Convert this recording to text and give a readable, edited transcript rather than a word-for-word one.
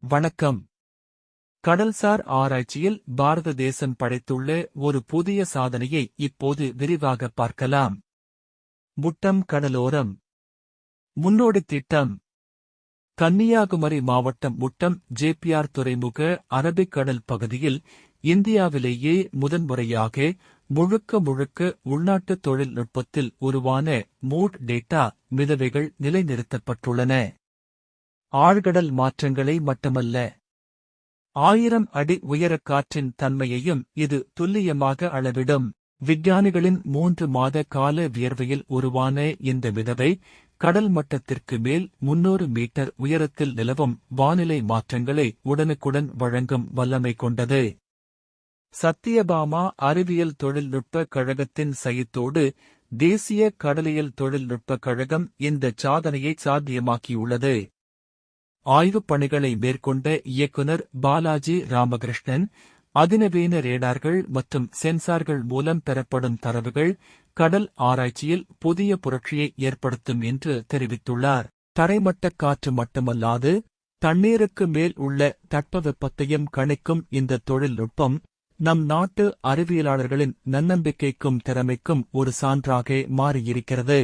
வணக்கம். கடல்சார் ஆராய்ச்சியில் பாரத தேசம் படைத்துள்ள ஒரு புதிய சாதனையை இப்போது விரிவாக பார்க்கலாம். முட்டம் கடலோரம் முன்னோடித் திட்டம். கன்னியாகுமரி மாவட்டம் முட்டம் ஜேபிஆர் துறைமுக அரபிக்கடல் பகுதியில் இந்தியாவிலேயே முதன்முறையாக முழுக்க உள்நாட்டு தொழில்நுட்பத்தில் உருவான மூட் டேட்டா மிதவைகள் நிலைநிறுத்தப்பட்டுள்ளன. ஆழ்கடல் மாற்றங்களை மட்டுமல்ல, 1000 அடி உயரக் காற்றின் தன்மையையும் இது துல்லியமாக அளவிடும். விஞ்ஞானிகளின் 3 மாத கால வியர்வையில் உருவான இந்த மிதவை கடல் மட்டத்திற்கு மேல் 300 மீட்டர் உயரத்தில் நிலவும் வானிலை மாற்றங்களை உடனுக்குடன் வழங்கும் வல்லமை கொண்டது. சத்தியபாமா அறிவியல் தொழில்நுட்ப கழகத்தின் சயித்தோடு தேசிய கடலியல் தொழில்நுட்ப கழகம் இந்த சாதனையை சாத்தியமாக்கியுள்ளது. ஆய்வுப் பணிகளை மேற்கொண்ட இயக்குனர் பாலாஜி ராமகிருஷ்ணன், அதிநவீன ரேடார்கள் மற்றும் சென்சார்கள் மூலம் பெறப்படும் தரவுகள் கடல் ஆராய்ச்சியில் புதிய புரட்சியை ஏற்படுத்தும் என்று தெரிவித்துள்ளார். தரைமட்டக் காற்று மட்டுமல்லாது, தண்ணீருக்கு மேல் உள்ள தட்பவெப்பத்தையும் கணிக்கும் இந்த தொழில்நுட்பம் நம் நாட்டு அறிவியலாளர்களின் நன்னம்பிக்கைக்கும் திறமைக்கும் ஒரு சான்றாக மாறியிருக்கிறது.